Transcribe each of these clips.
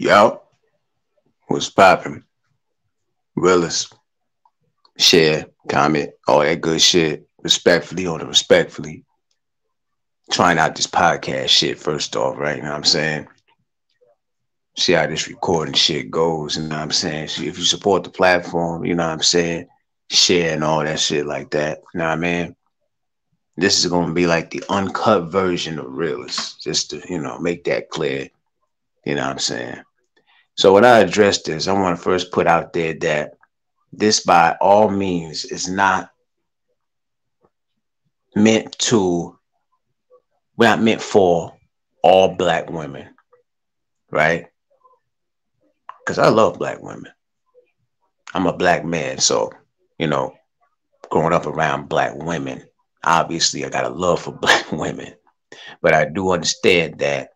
Yo, what's poppin'? Realist, share, comment, all that good shit. Respectfully on the respectfully. Trying out this podcast shit first off, right? You know what I'm saying? See how this recording shit goes, you know what I'm saying? See if you support the platform, you know what I'm saying? Share and all that shit like that. You know what I mean? This is gonna be like the uncut version of Realist, just to, make that clear. You know what I'm saying? So when I address this, I want to first put out there that this by all means is not meant to, we're not meant for all black women, right? Because I love black women. I'm a black man, so, you know, growing up around black women, obviously I got a love for black women. But I do understand that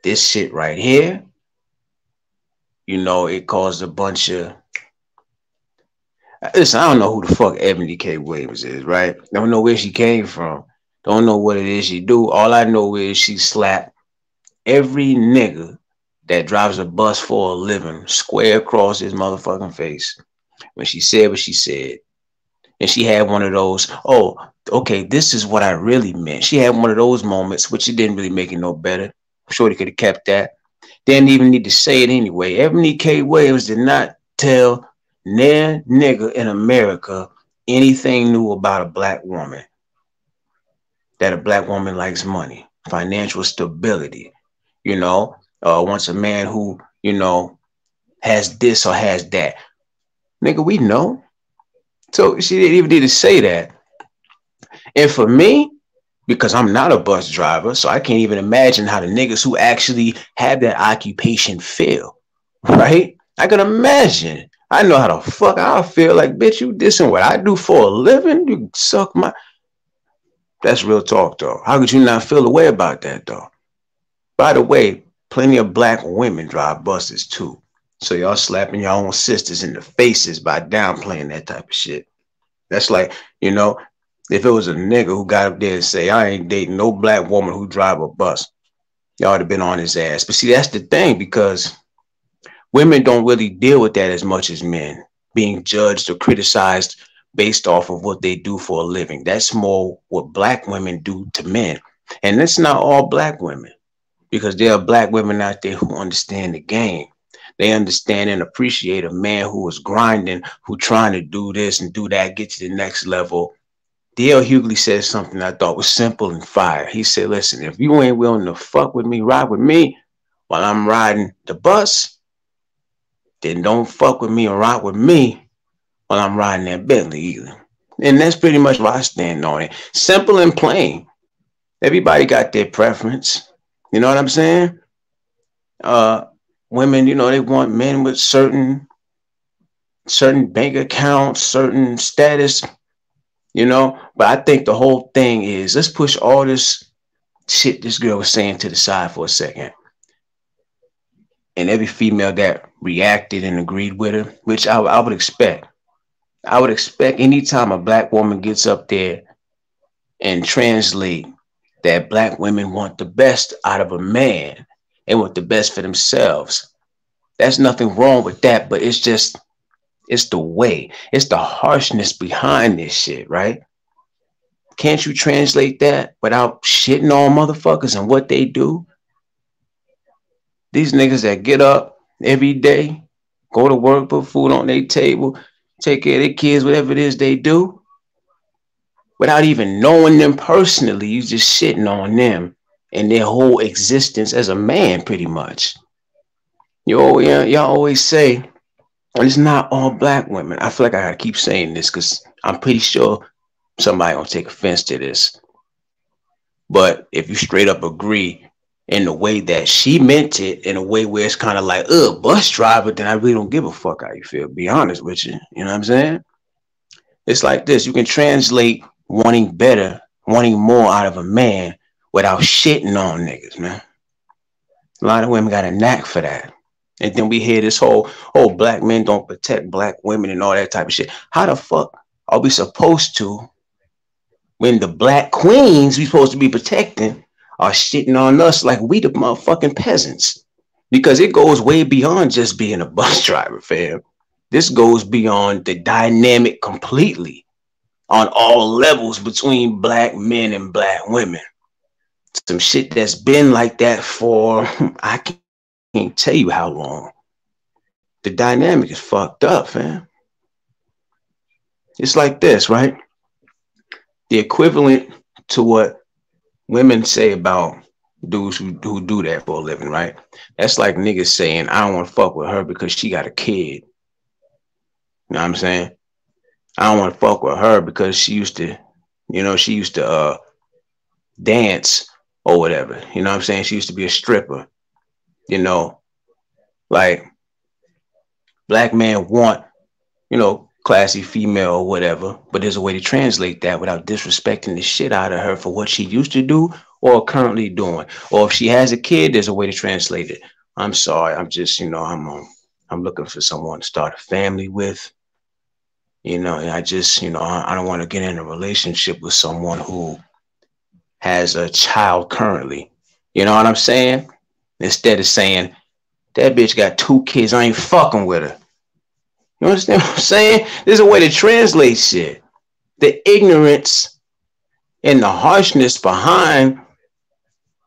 this shit right here, it caused a bunch of, listen, I don't know who the fuck Ebony K. Williams is, right? Don't know where she came from. Don't know what it is she do. All I know is she slapped every nigga that drives a bus for a living square across his motherfucking face when she said what she said. And she had one of those, oh, okay, this is what I really meant. She had one of those moments, which it didn't really make it no better. I'm sure they could have kept that. Didn't even need to say it anyway. Ebony K. Williams did not tell near nigga in America anything new about a black woman. That a black woman likes money, financial stability, once a man who, has this or has that. Nigga, we know. So she didn't even need to say that. And for me, because I'm not a bus driver, so I can't even imagine how the niggas who actually have that occupation feel, right? I can imagine. I know how the fuck I feel. Like, bitch, you dissing what I do for a living? You suck my... That's real talk, though. How could you not feel a way about that, though? By the way, plenty of black women drive buses, too. So y'all slapping your own sisters in the faces by downplaying that type of shit. That's like, if it was a nigga who got up there and say, I ain't dating no black woman who drive a bus, y'all would have been on his ass. But see, that's the thing, because women don't really deal with that as much as men, being judged or criticized based off of what they do for a living. That's more what black women do to men. And it's not all black women, because there are black women out there who understand the game. They understand and appreciate a man who is grinding, who trying to do this and do that, get to the next level. D.L. Hughley said something I thought was simple and fire. He said, listen, if you ain't willing to fuck with me, ride with me while I'm riding the bus, then don't fuck with me or ride with me while I'm riding that Bentley either. And that's pretty much where I stand on it. Simple and plain. Everybody got their preference. You know what I'm saying? Women, they want men with certain bank accounts, certain status, But I think the whole thing is, let's push all this shit this girl was saying to the side for a second. And every female that reacted and agreed with her, which I would expect. I would expect anytime a black woman gets up there and translate that black women want the best out of a man and want the best for themselves. There's nothing wrong with that, but it's the way, it's the harshness behind this shit, right? Can't you translate that without shitting on motherfuckers and what they do? These niggas that get up every day, go to work, put food on their table, take care of their kids, whatever it is they do, without even knowing them personally, you just shitting on them and their whole existence as a man, pretty much. Y'all always say, and it's not all black women. I feel like I gotta keep saying this because I'm pretty sure somebody gonna take offense to this. But if you straight up agree in the way that she meant it, in a way where it's kind of like, bus driver, then I really don't give a fuck how you feel, be honest with you. You know what I'm saying? It's like this. You can translate wanting better, wanting more out of a man without shitting on niggas, man. A lot of women got a knack for that. And then we hear this whole, black men don't protect black women and all that type of shit. How the fuck are we supposed to, when the black queens we supposed to be protecting are shitting on us like we the motherfucking peasants? because it goes way beyond just being a bus driver, fam. This goes beyond the dynamic completely on all levels between black men and black women. Some shit that's been like that for I can't tell you how long. The dynamic is fucked up, fam. It's like this, right? The equivalent to what women say about dudes who do that for a living, right? That's like niggas saying, I don't want to fuck with her because she got a kid. You know what I'm saying? I don't want to fuck with her because she used to, dance or whatever. You know what I'm saying? She used to be a stripper. You know, like black men want, classy female or whatever, but there's a way to translate that without disrespecting the shit out of her for what she used to do or currently doing. Or if she has a kid, there's a way to translate it. I'm sorry, I'm just, I'm looking for someone to start a family with. And I just, I don't want to get in a relationship with someone who has a child currently. You know what I'm saying? Instead of saying, that bitch got 2 kids, I ain't fucking with her. You understand what I'm saying? There's a way to translate shit. The ignorance and the harshness behind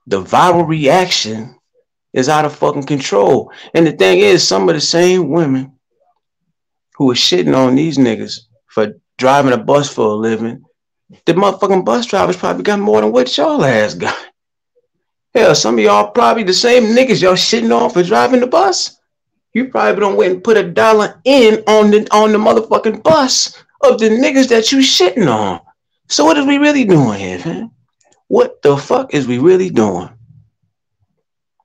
the viral reaction is out of fucking control. And the thing is, some of the same women who are shitting on these niggas for driving a bus for a living, the motherfucking bus drivers probably got more than what y'all ass got. Hell, some of y'all probably the same niggas y'all shitting on for driving the bus. You probably don't went and put $1 in on the motherfucking bus of the niggas that you shitting on. So what is we really doing here, man? What the fuck is we really doing?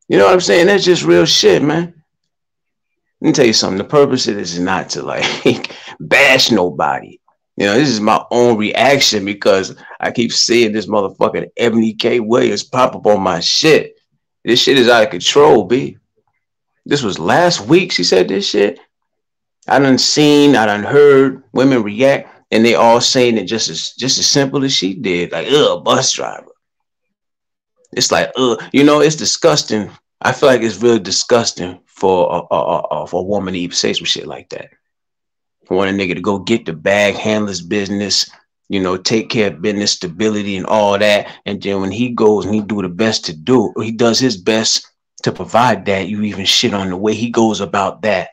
You know what I'm saying? That's just real shit, man. Let me tell you something. The purpose of this is not to like bash nobody. This is my own reaction because I keep seeing this motherfucking Ebony K. Williams pop up on my shit. This shit is out of control, B. This was last week she said this shit. I done heard women react, and they all saying it just as simple as she did. Like, bus driver. It's like, it's disgusting. I feel like it's really disgusting for a woman to even say some shit like that. I want a nigga to go get the bag, handler's business, take care of business stability and all that. And then when he goes and he do the best to do, he does his best to provide that, you even shit on the way he goes about that.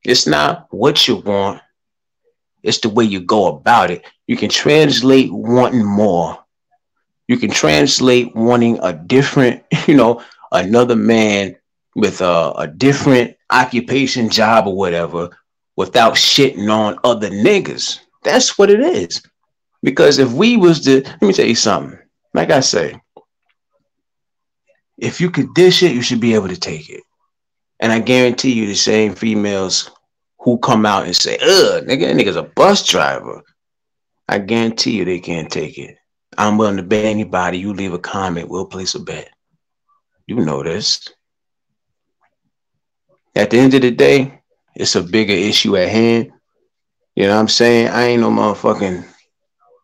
It's not what you want. It's the way you go about it. You can translate wanting more. You can translate wanting a different, another man with a different occupation, job or whatever, without shitting on other niggas. That's what it is. Because if we was to, let me tell you something. Like I say, if you could dish it, you should be able to take it. And I guarantee you the same females who come out and say, nigga's a bus driver. I guarantee you they can't take it. I'm willing to bet anybody, you leave a comment, we'll place a bet. You know this. At the end of the day, it's a bigger issue at hand. You know what I'm saying? I ain't no motherfucking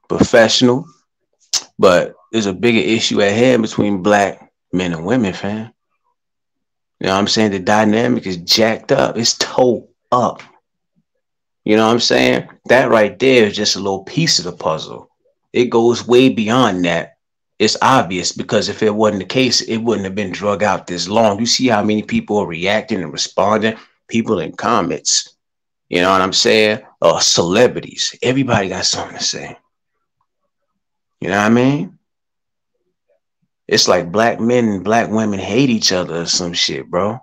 professional, but there's a bigger issue at hand between black men and women, fam. You know what I'm saying? The dynamic is jacked up. It's toe up. You know what I'm saying? That right there is just a little piece of the puzzle. It goes way beyond that. It's obvious because if it wasn't the case, it wouldn't have been drug out this long. You see how many people are reacting and responding? People in comments. You know what I'm saying? Celebrities. Everybody got something to say. You know what I mean? It's like black men and black women hate each other or some shit, bro.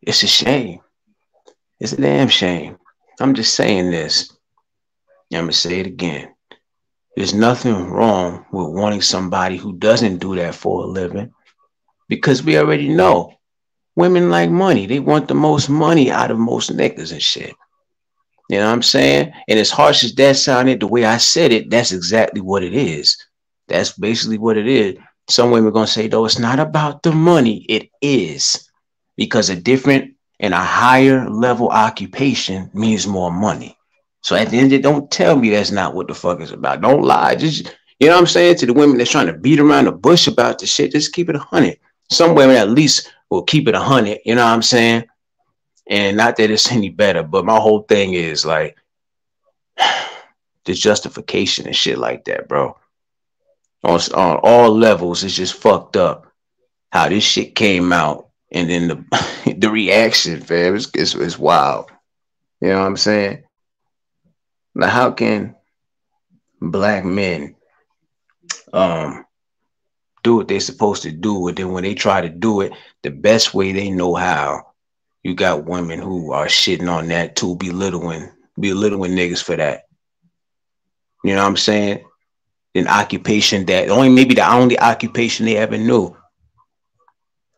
It's a shame. It's a damn shame. I'm just saying this. I'm going to say it again. There's nothing wrong with wanting somebody who doesn't do that for a living because we already know women like money. They want the most money out of most niggas and shit. You know what I'm saying? And as harsh as that sounded, the way I said it, that's exactly what it is. That's basically what it is. Some women are going to say, though, it's not about the money. It is. Because a different and a higher level occupation means more money. So at the end of it, don't tell me that's not what the fuck it's about. Don't lie. Just, you know what I'm saying? To the women that's trying to beat around the bush about the shit, just keep it 100. Some women at least will keep it 100. You know what I'm saying? And not that it's any better, but my whole thing is like the justification and shit like that, bro. On all levels, it's just fucked up how this shit came out, and then the the reaction, fam, is wild. You know what I'm saying? Now, how can black men um do what they're supposed to do, and then when they try to do it the best way they know how, you got women who are shitting on that too, belittling niggas for that. You know what I'm saying? An occupation that only maybe the only occupation they ever knew.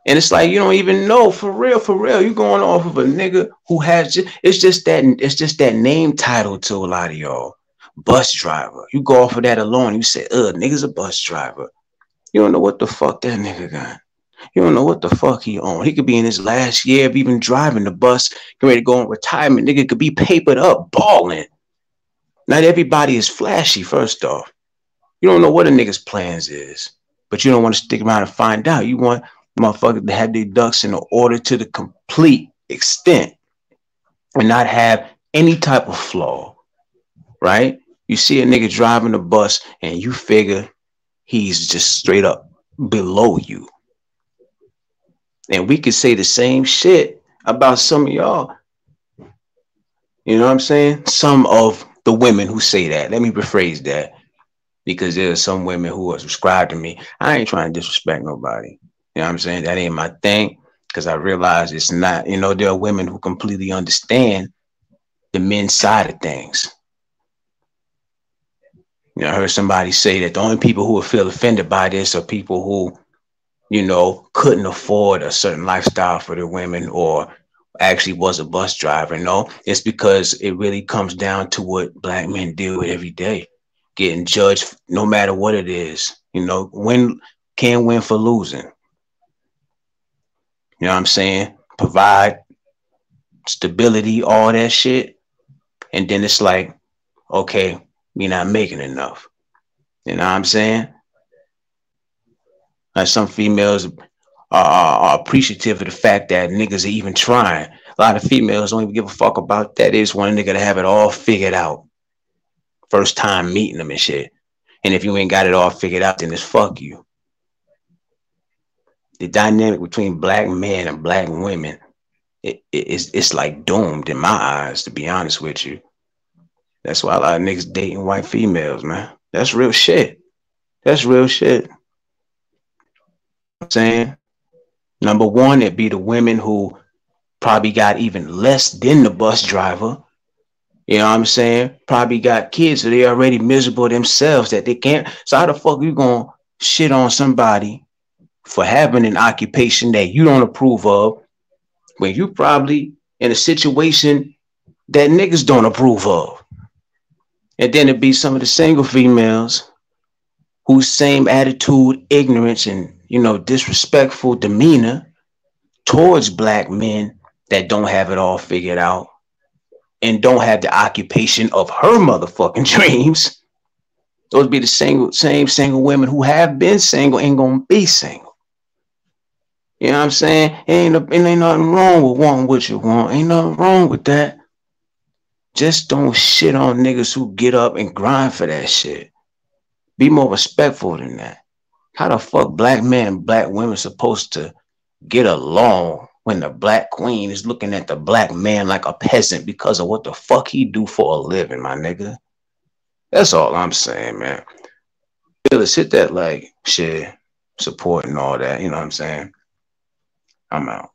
And it's like you don't even know for real, for real. You going off of a nigga who has it's just that name title to a lot of y'all. Bus driver. You go off of that alone. You say, nigga's a bus driver. You don't know what the fuck that nigga got. You don't know what the fuck he on. He could be in his last year of even driving the bus, getting ready to go on retirement. Nigga could be papered up, balling. Not everybody is flashy, first off. You don't know what a nigga's plans is, but you don't want to stick around and find out. You want motherfuckers to have their ducks in order to the complete extent and not have any type of flaw, right? You see a nigga driving a bus and you figure he's just straight up below you. And we could say the same shit about some of y'all. You know what I'm saying? Some of the women who say that. Let me rephrase that. Because there's some women who are subscribed to me. I ain't trying to disrespect nobody. You know what I'm saying? That ain't my thing. Because I realize it's not, there are women who completely understand the men's side of things. I heard somebody say that the only people who will feel offended by this are people who, couldn't afford a certain lifestyle for their women or actually was a bus driver. No, it's because it really comes down to what black men deal with every day. Getting judged no matter what it is. Can't win for losing. You know what I'm saying? Provide stability, all that shit. And then it's like, okay, we're not making enough. You know what I'm saying? Like some females are appreciative of the fact that niggas are even trying. A lot of females don't even give a fuck about that. They just want a nigga to have it all figured out. First time meeting them and shit. And if you ain't got it all figured out, then it's fuck you. The dynamic between black men and black women, it's like doomed in my eyes, to be honest with you. That's why a lot of niggas dating white females, man. That's real shit. That's real shit. I'm saying, number one, it'd be the women who probably got even less than the bus driver. You know what I'm saying? Probably got kids, so they already miserable themselves that they can't. So how the fuck you gonna shit on somebody for having an occupation that you don't approve of when you probably in a situation that niggas don't approve of? And then it'd be some of the single females whose same attitude, ignorance, and disrespectful demeanor towards black men that don't have it all figured out and don't have the occupation of her motherfucking dreams. Those be the same single women who have been single and gonna be single. You know what I'm saying? Ain't nothing wrong with wanting what you want. Ain't nothing wrong with that. Just don't shit on niggas who get up and grind for that shit. Be more respectful than that. How the fuck black men and black women supposed to get along when the black queen is looking at the black man like a peasant because of what the fuck he do for a living, my nigga? That's all I'm saying, man. Let's hit that like shit, support and all that. You know what I'm saying? I'm out.